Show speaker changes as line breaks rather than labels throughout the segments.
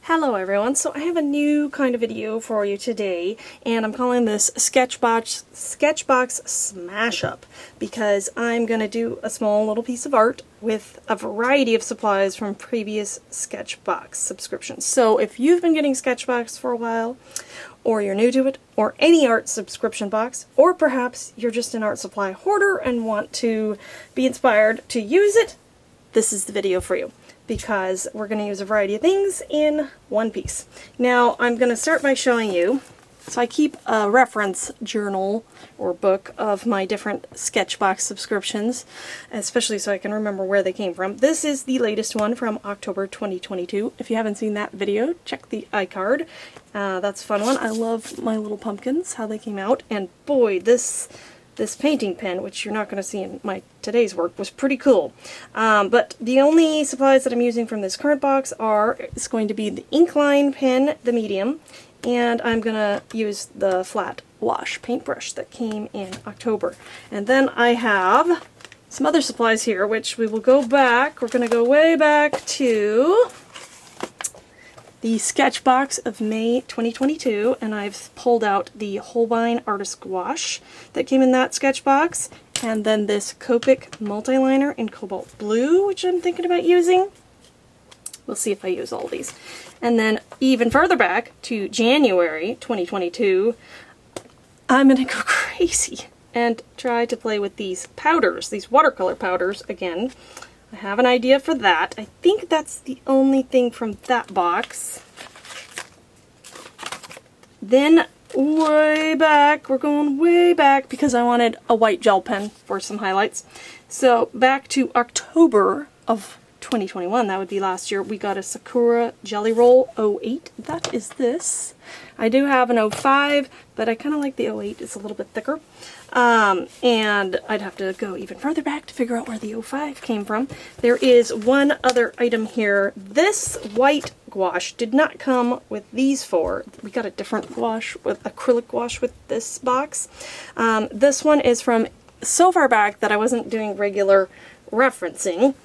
Hello everyone, so I have a new kind of video for you today, and I'm calling this Sketchbox Smash Up because I'm going to do a small little piece of art with a variety of supplies from previous Sketchbox subscriptions. So if you've been getting Sketchbox for a while, or you're new to it, or any art subscription box, or perhaps you're just an art supply hoarder and want to be inspired to use it, this is the video for you, because we're going to use a variety of things in one piece. Now, I'm going to start by showing you, so I keep a reference journal or book of my different Sketchbox subscriptions, especially so I can remember where they came from. This is the latest one from October 2022. If you haven't seen that video, check the iCard. That's a fun one. I love my little pumpkins, how they came out, and boy, this painting pen, which you're not going to see in my today's work, was pretty cool. But the only supplies that I'm using from this current box it's going to be the Inkline pen, the medium, and I'm going to use the flat wash paintbrush that came in October. And then I have some other supplies here, which we will go back. We're going to go way back to the Sketchbox of May 2022, and I've pulled out the Holbein Artist Gouache that came in that Sketchbox, and then this Copic multi-liner in Cobalt Blue, which I'm thinking about using. We'll see if I use all these. And then even further back to January 2022, I'm gonna go crazy and try to play with these powders, these watercolor powders again. I have an idea for that. I think that's the only thing from that box. Then way back, we're going way back because I wanted a white gel pen for some highlights. So back to October of 2021, that would be last year, we got a Sakura Jelly Roll 08. That is this. I do have an 05, but I kind of like the 08. It's a little bit thicker. And I'd have to go even further back to figure out where the 05 came from. There is one other item here. This white gouache did not come with these four. We got a different gouache, with acrylic gouache with this box. This one is from so far back that I wasn't doing regular referencing,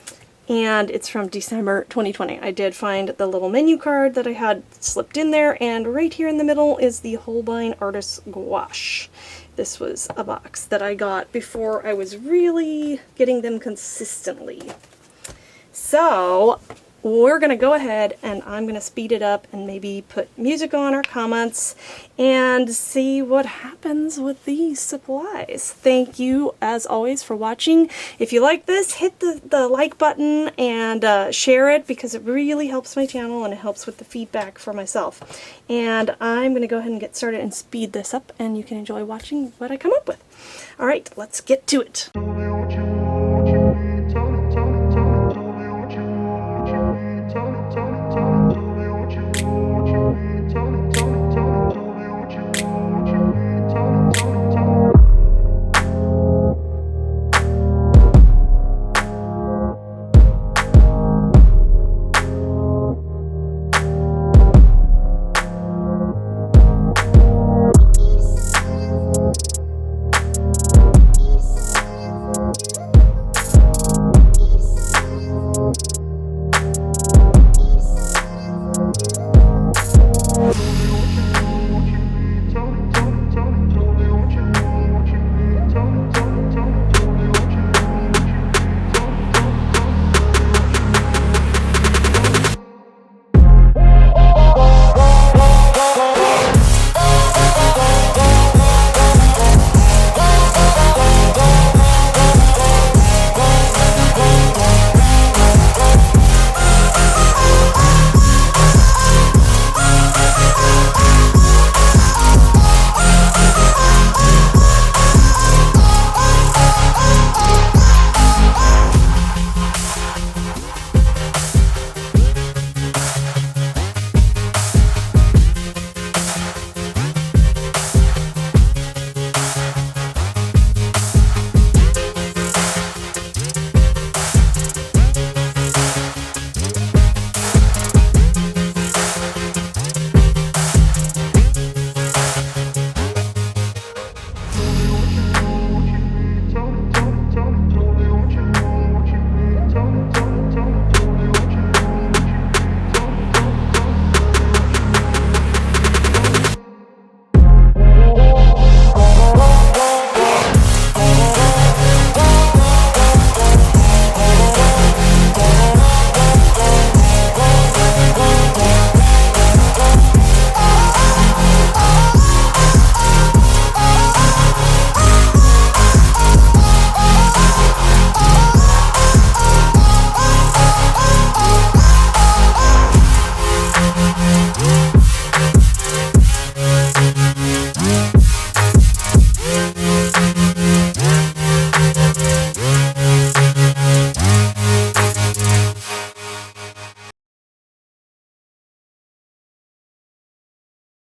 and it's from December 2020. I did find the little menu card that I had slipped in there, and right here in the middle is the Holbein Artist Gouache. This was a box that I got before I was really getting them consistently. So we're going to go ahead and I'm going to speed it up and maybe put music on or comments and see what happens with these supplies. Thank you, as always, for watching. If you like this, hit the like button and share it, because it really helps my channel and it helps with the feedback for myself. And I'm going to go ahead and get started and speed this up, and you can enjoy watching what I come up with. Alright, let's get to it.